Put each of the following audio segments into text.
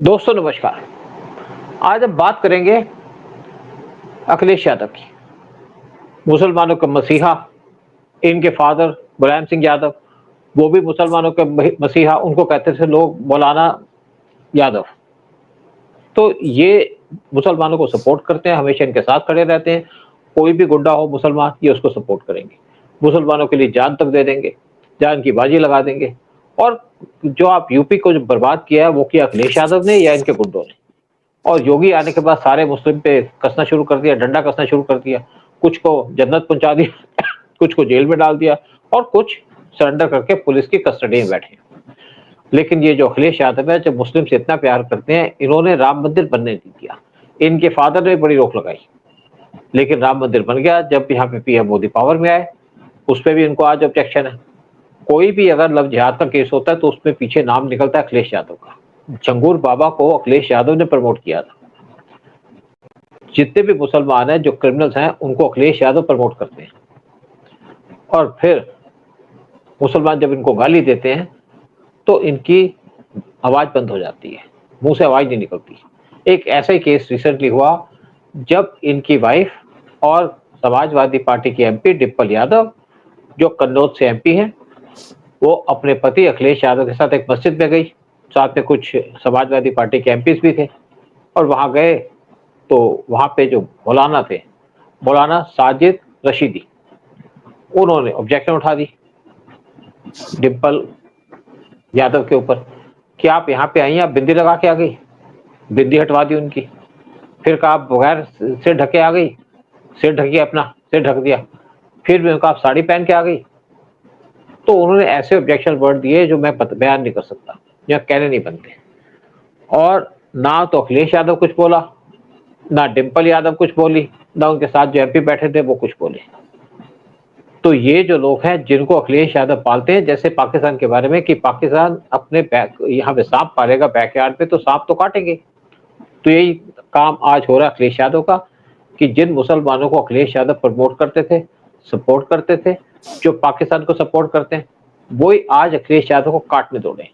दोस्तों नमस्कार। आज हम बात करेंगे अखिलेश यादव की। मुसलमानों का मसीहा, इनके फादर मुलायम सिंह यादव, वो भी मुसलमानों के मसीहा, उनको कहते थे लोग मौलाना यादव। तो ये मुसलमानों को सपोर्ट करते हैं, हमेशा इनके साथ खड़े रहते हैं। कोई भी गुंडा हो मुसलमान, ये उसको सपोर्ट करेंगे। मुसलमानों के लिए जान तक दे देंगे, जान की बाजी लगा देंगे। और जो आप यूपी को जो बर्बाद किया है, वो किया अखिलेश यादव ने या इनके गुंडों ने। और योगी आने के बाद सारे मुस्लिम पे कसना शुरू कर दिया, डंडा कसना शुरू कर दिया। कुछ को जन्नत पहुंचा दी, कुछ को जेल में डाल दिया और कुछ सरेंडर करके पुलिस की कस्टडी में बैठे। लेकिन ये जो अखिलेश यादव है, जब मुस्लिम से इतना प्यार करते हैं, इन्होंने राम मंदिर बनने नहीं दिया। इनके फादर ने बड़ी रोक लगाई, लेकिन राम मंदिर बन गया जब यहाँ पे पीएम मोदी पावर में आए। उस पर भी इनको आज ऑब्जेक्शन है। कोई भी अगर लव जिहाद का केस होता है तो उसमें पीछे नाम निकलता है अखिलेश यादव का। जंगूर बाबा को अखिलेश यादव ने प्रमोट किया था। जितने भी मुसलमान हैं जो क्रिमिनल्स हैं, उनको अखिलेश यादव प्रमोट करते हैं। और फिर मुसलमान जब इनको गाली देते हैं तो इनकी आवाज बंद हो जाती है, मुंह से आवाज नहीं निकलती। एक ऐसा ही केस रिसेंटली हुआ जब इनकी वाइफ और समाजवादी पार्टी की एमपी डिम्पल यादव, जो कन्नौज से एमपी हैं, वो अपने पति अखिलेश यादव के साथ एक मस्जिद में गई। साथ में कुछ समाजवादी पार्टी के एमपीज भी थे। और वहां गए तो वहां पे जो मौलाना थे, मौलाना साजिद रशीदी, उन्होंने ऑब्जेक्शन उठा दी डिम्पल यादव के ऊपर कि आप यहाँ पे आई, आप बिंदी लगा के आ गई। बिंदी हटवा दी उनकी। फिर कहा आप बगैर सिर ढके आ गई, सिर ढकी, अपना सिर ढक दिया। फिर भी उनका आप साड़ी पहन के आ गई। तो उन्होंने ऐसे ऑब्जेक्शन वर्ड दिए जो मैं बयान नहीं कर सकता या कहने नहीं बनते। और ना तो अखिलेश यादव कुछ बोला, ना डिम्पल यादव कुछ बोली, ना उनके साथ जो एमपी बैठे थे वो कुछ बोले। तो ये जो लोग हैं जिनको अखिलेश यादव पालते हैं, जैसे पाकिस्तान के बारे में कि पाकिस्तान अपने यहाँ पे सांप पालेगा बैकयार्ड पे, तो सांप तो काटेंगे। तो यही काम आज हो रहा है अखिलेश यादव का कि जिन मुसलमानों को अखिलेश यादव प्रमोट करते थे, सपोर्ट करते थे, जो पाकिस्तान को सपोर्ट करते हैं, वही आज अखिलेश यादव को काटने दौड़े।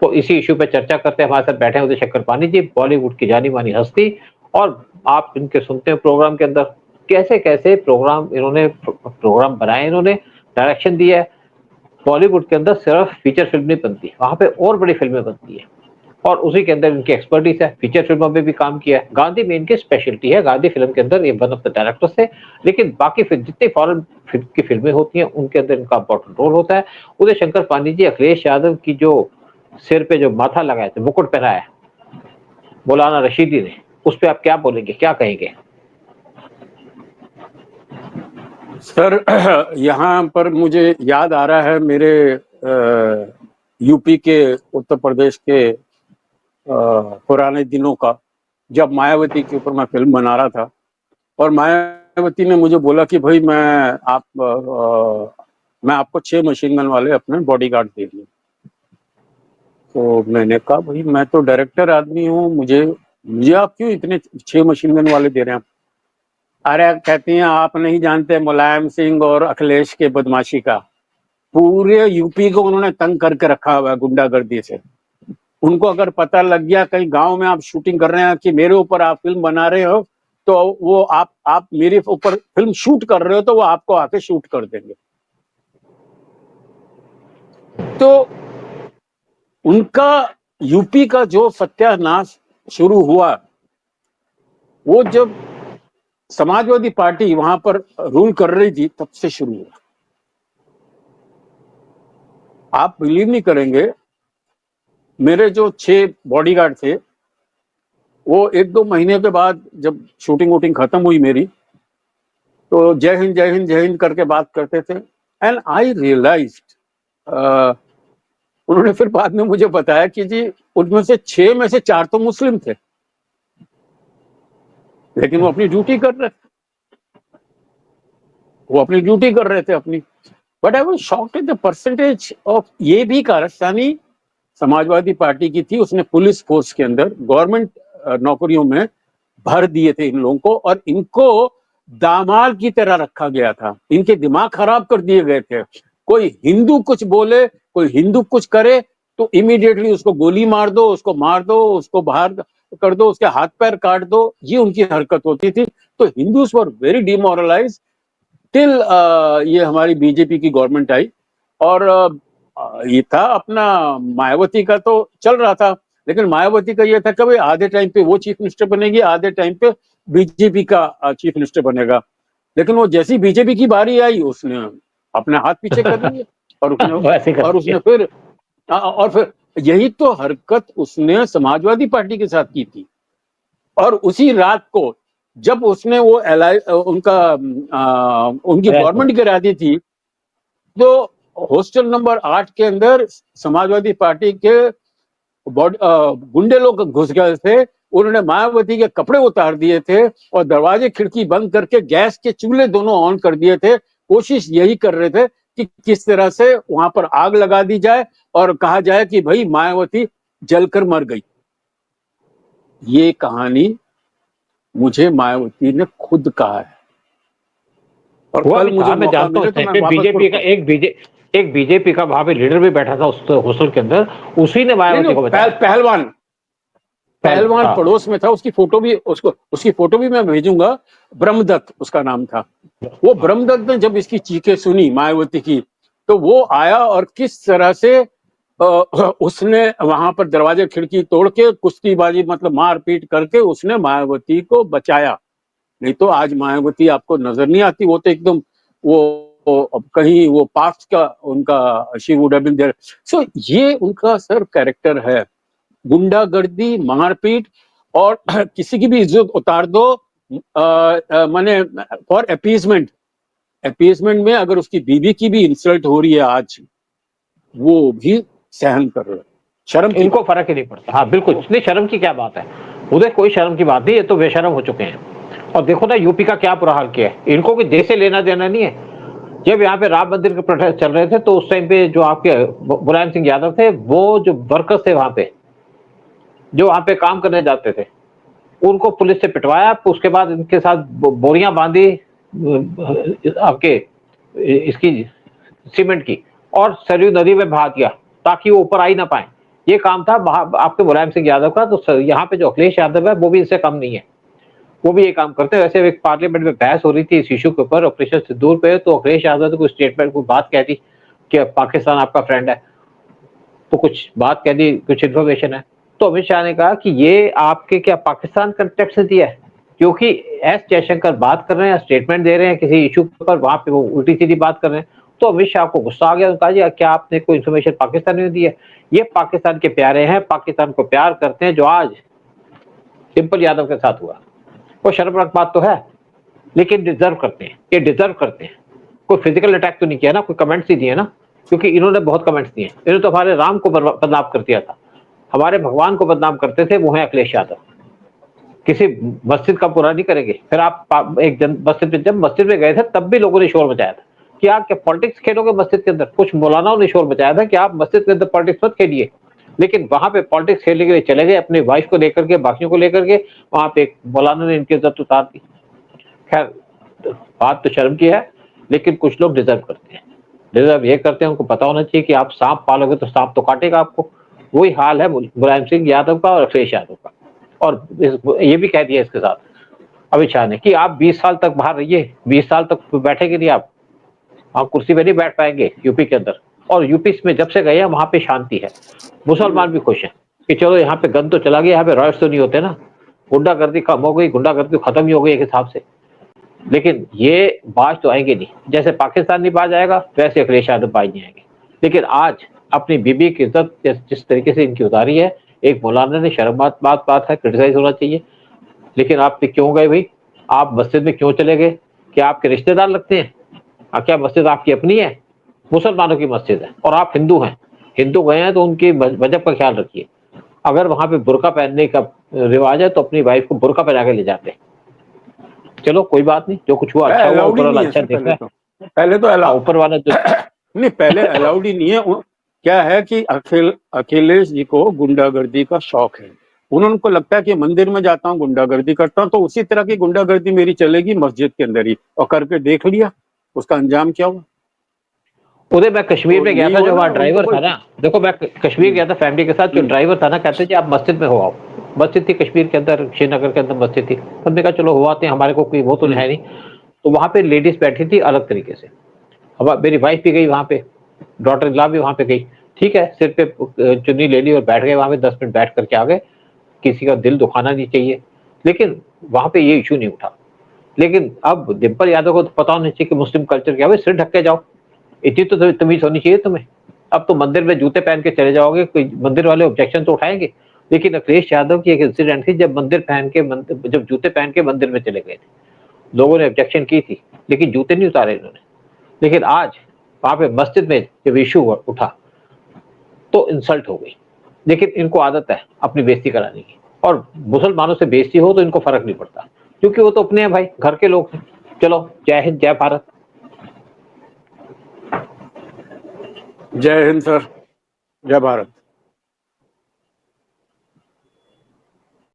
तो इसी इशू पे चर्चा करते हैं। हमारे साथ बैठे हैं उदय शंकर पानी जी, बॉलीवुड की जानी मानी हस्ती। और आप इनके सुनते हैं प्रोग्राम के अंदर कैसे कैसे प्रोग्राम इन्होंने प्रोग्राम बनाए, इन्होंने डायरेक्शन दिया है। बॉलीवुड के अंदर सिर्फ फीचर फिल्म नहीं बनती, वहां पे और बड़ी फिल्में बनती है और उसी के अंदर इनकी एक्सपर्टीज है। फीचर फिल्मों में भी काम किया है। गांधी में इनकी स्पेशलिटी है, गांधी फिल्म के अंदर ये वन ऑफ द डायरेक्टर्स है। लेकिन बाकी जितनी फॉरेन की फिल्में होती हैं उनके अंदर इनका इंपॉर्टेंट रोल होता है। उदय शंकर पांडे जी, अखिलेश यादव की जो सिर पे जो माथा लगाया था, मुकुट पहनाया मौलाना रशीदी ने, उस पर आप क्या बोलेंगे, क्या कहेंगे? सर, यहाँ पर मुझे याद आ रहा है मेरे यूपी के, उत्तर प्रदेश के पुराने दिनों का, जब मायावती के ऊपर मैं फिल्म बना रहा था। और मायावती ने मुझे बोला कि भाई मैं आपको 6 मशीन गन वाले अपने बॉडीगार्ड दे दिए। तो मैंने कहा भाई मैं तो डायरेक्टर आदमी हूँ, मुझे आप क्यों इतने 6 मशीन गन वाले दे रहे हैं? अरे कहती हैं आप नहीं जानते मुलायम सिंह और अखिलेश के बदमाशी का। पूरे यूपी को उन्होंने तंग करके रखा हुआ है गुंडागर्दी से। उनको अगर पता लग गया कहीं गांव में आप शूटिंग कर रहे हैं कि मेरे ऊपर आप फिल्म बना रहे हो, तो वो आप मेरे ऊपर फिल्म शूट कर रहे हो तो वो आपको आके शूट कर देंगे। तो उनका यूपी का जो सत्यानाश शुरू हुआ, वो जब समाजवादी पार्टी वहां पर रूल कर रही थी तब से शुरू हुआ। आप बिलीव नहीं करेंगे, मेरे जो 6 बॉडीगार्ड थे, वो 1-2 महीने के बाद जब शूटिंग वूटिंग खत्म हुई मेरी, तो जय हिंद जय हिंद जय हिंद करके बात करते थे। एंड आई रियलाइज्ड, उन्होंने फिर बाद में मुझे बताया कि जी उनमें से 6 में से 4 तो मुस्लिम थे, लेकिन वो अपनी ड्यूटी कर रहे थे, अपनी। But I was shocked at the percentage of, ये भी कारस्तानी समाजवादी पार्टी की थी, उसने पुलिस फोर्स के अंदर गवर्नमेंट नौकरियों में भर दिए थे इन लोगों को, और इनको दामाल की तरह रखा गया था। इनके दिमाग खराब कर दिए गए थे। कोई हिंदू कुछ बोले, कोई हिंदू कुछ करे, तो इमीडिएटली उसको गोली मार दो, उसको मार दो, उसको बाहर कर दो, उसके हाथ पैर काट दो, ये उनकी हरकत होती थी। तो Hindus were very demoralize till ये हमारी बीजेपी की गवर्नमेंट आई। और ये था अपना मायावती का तो चल रहा था, लेकिन मायावती का ये था कि भाई आधे टाइम पे वो चीफ मिनिस्टर बनेगी, आधे टाइम पे बीजेपी का चीफ मिनिस्टर बनेगा। लेकिन वो जैसी बीजेपी की बारी आई, उसने अपने हाथ पीछे कर लिए और वैसे कर उसने दिया। फिर और फिर यही तो हरकत उसने समाजवादी पार्टी के साथ की थी। और उसी रात को जब उसने वो उनकी गवर्नमेंट गिरा दी थी, तो हॉस्टल नंबर 8 के अंदर समाजवादी पार्टी के गुंडे लोग घुस गए थे। उन्होंने मायावती के कपड़े उतार दिए थे और दरवाजे खिड़की बंद करके गैस के चूल्हे दोनों ऑन कर दिए थे। कोशिश यही कर रहे थे कि किस तरह से वहां पर आग लगा दी जाए और कहा जाए कि भाई मायावती जलकर मर गई। ये कहानी मुझे मायावती ने खुद कहा है और कल मुझे मैं जानता हूँ बीजेपी का एक बीजेपी का वहां पे लीडर भी बैठा था उस हॉस्टल के अंदर, उसी ने मायावती को बताया। पहलवान पड़ोस में था, उसकी फोटो भी मैं भेजूंगा। ब्रह्मदत्त उसका नाम था। वो ब्रह्मदत्त ने जब इसकी चीखें सुनी मायावती की, तो वो आया और किस तरह से उसने वहां पर दरवाजे खिड़की तोड़ के कुश्तीबाजी मतलब मारपीट करके उसने मायावती को बचाया। नहीं तो आज मायावती आपको नजर नहीं आती। वो तो एकदम वो कहीं वो पास्ट का उनका she would have been there. So ये उनका सर कैरेक्टर है, गुंडागर्दी, मारपीट और किसी की भी इज्जत उतार दो माने फॉर अपीजमेंट में अगर उसकी बीवी की भी इंसल्ट हो रही है आज, वो भी सहन कर रहे। शर्म की इनको फर्क ही नहीं पड़ता। हाँ बिल्कुल, नहीं शर्म की क्या बात है उधर, कोई शर्म की बात नहीं, ये तो बेशर्म हो चुके हैं। और देखो ना यूपी का क्या बुरा हाल किया है, इनको भी देश से लेना देना नहीं है। जब यहाँ पे राम मंदिर के प्रोटेस्ट चल रहे थे तो उस टाइम पे जो आपके मुलायम सिंह यादव थे, वो जो वर्कर्स थे वहां पे जो वहां पे काम करने जाते थे, उनको पुलिस से पिटवाया। उसके बाद इनके साथ बोरियां बांधी आपके इसकी सीमेंट की और सरयू नदी में बहा दिया ताकि वो ऊपर आ ही ना पाए। ये काम था आपके मुलायम सिंह यादव का। तो यहाँ पे जो अखिलेश यादव है वो भी इससे कम नहीं है, वो भी ये काम करते हैं। वैसे एक पार्लियामेंट में बहस हो रही थी इस इशू के ऊपर, ऑपरेशन सिंदूर पे, तो अखिलेश यादव ने कुछ स्टेटमेंट को बात कह दी कि पाकिस्तान आपका फ्रेंड है, तो कुछ बात कह दी, कुछ इन्फॉर्मेशन है। तो अमित शाह ने कहा कि ये आपके क्या पाकिस्तान कंटेक्स्ट से दिया है, क्योंकि एस जयशंकर बात कर रहे हैं, स्टेटमेंट दे रहे हैं किसी इशू पर, वहां पे वो उल्टी सीधी बात कर रहे हैं। तो अमित शाह को गुस्सा आ गया, कहा जी क्या आपने कोई इन्फॉर्मेशन पाकिस्तान में दी है? ये पाकिस्तान के प्यारे हैं, पाकिस्तान को प्यार करते हैं, जो आज सिंपल यादव के साथ हुआ वो शर्मनाक बात तो है, लेकिन डिजर्व करते हैं, ये डिजर्व करते हैं। कोई फिजिकल अटैक तो नहीं किया ना, कोई कमेंट्स ही दिए ना, क्योंकि इन्होंने बहुत कमेंट्स दिए। इन्होंने तो हमारे राम को बदनाम कर दिया था, हमारे भगवान को बदनाम करते थे, वो है अखिलेश यादव। किसी मस्जिद का बुरा नहीं करेंगे। फिर आप एक जन जब मस्जिद में गए थे तब भी लोगों ने शोर मचाया था कि आप क्या पॉलिटिक्स खेलोगे मस्जिद के अंदर। कुछ मौलानाओं ने शोर मचाया था कि आप मस्जिद के अंदर पॉलिटिक्स मत खेलिए, लेकिन वहां पे पॉलिटिक्स खेलने के लिए चले गए, अपनी वाइफ को लेकर के, बाकियों को लेकर के। वहां पे एक मौलाना ने इनकी इज्जत उतार दी। खैर बात तो शर्म की है, लेकिन कुछ लोग डिजर्व करते हैं, डिजर्व ये करते हैं, उनको पता होना चाहिए कि आप सांप पालोगे तो सांप तो काटेगा आपको। वही हाल है मुलायम सिंह यादव का और अखिलेश यादव का। और ये भी कह दिया इसके साथ अमित शाह ने कि आप 20 साल तक बाहर रहिए, 20 साल तक बैठेंगे नहीं आप कुर्सी पे नहीं बैठ पाएंगे यूपी के अंदर। और यूपी में जब से गए हैं वहां पे शांति है, मुसलमान भी खुश हैं कि चलो यहाँ पे गन तो चला गया, यहाँ पे रॉयट्स तो नहीं होते ना, गुंडागर्दी कम हो गई, गुंडागर्दी खत्म ही हो गई एक हिसाब से। लेकिन ये बाज तो आएंगे नहीं, जैसे पाकिस्तान नहीं बाज आएगा वैसे अखिलेश यादव बाज नहीं आएंगे। लेकिन आज अपनी बीबी की इज्जत जिस तरीके से इनकी उतारी है, एक मौलाना ने शर्म बात है, क्रिटिसाइज होना चाहिए। लेकिन आप क्यों गए भाई, आप मस्जिद में क्यों चले गए? क्या आपके रिश्तेदार लगते हैं? क्या मस्जिद आपकी अपनी है? मुसलमानों की मस्जिद है और आप हिंदू हैं, हिंदू गए हैं तो उनकी मजहब का ख्याल रखिए। अगर वहां पे बुर्का पहनने का रिवाज है तो अपनी वाइफ को बुर्का पहना के ले जाते हैं। चलो कोई बात नहीं, जो कुछ हुआ अच्छा हुआ, ऊपर वाला अच्छा देख रहा है। पहले तो ऊपर वाला तो नहीं, पहले अलाउड ही नहीं है। क्या है कि अखिलेश जी को गुंडागर्दी का शौक है। उनको लगता है कि मंदिर में जाता हूँ गुंडागर्दी करता हूँ, तो उसी तरह की गुंडागर्दी मेरी चलेगी मस्जिद के अंदर ही। और करके देख लिया उसका अंजाम क्या हुआ। उधर मैं कश्मीर में गया था, जो हमारा ड्राइवर था ना, देखो मैं कश्मीर गया था फैमिली के साथ, जो ड्राइवर था ना कहते थे आप मस्जिद में हो आओ। मस्जिद थी कश्मीर के अंदर, श्रीनगर के अंदर मस्जिद थी। हमने कहा चलो हो आते हैं, हमारे को कोई वो तो है नहीं। तो वहाँ पे लेडीज बैठी थी अलग तरीके से। अब मेरी वाइफ भी गई वहाँ पे, डॉटर इन लॉ भी वहाँ पे गई। ठीक है, सिर पे चुन्नी ले ली और बैठ गए वहाँ पे, 10 मिनट बैठ करके आ गए। किसी का दिल दुखाना नहीं चाहिए, लेकिन वहाँ पे ये इशू नहीं उठा। लेकिन अब डिम्पल यादव को तो पता होना चाहिए कि मुस्लिम कल्चर क्या है, सिर ढक के जाओ, इतनी तो तमीज होनी चाहिए तुम्हें। अब तो मंदिर में जूते पहन के चले जाओगे, कोई मंदिर वाले ऑब्जेक्शन तो उठाएंगे। लेकिन अखिलेश यादव की एक इंसिडेंट थी, जब जब जूते पहन के मंदिर में चले गए थे, लोगों ने ऑब्जेक्शन की थी, लेकिन जूते नहीं उतारे इन्होंने। लेकिन आज वहां पे मस्जिद में जब इशू उठा तो इंसल्ट हो गई। लेकिन इनको आदत है अपनी बेइज्जती कराने की, और मुसलमानों से बेइज्जती हो तो इनको फर्क नहीं पड़ता, क्योंकि वो तो अपने हैं भाई, घर के लोग हैं। चलो, जय हिंद, जय भारत। जय हिंद सर, जय भारत।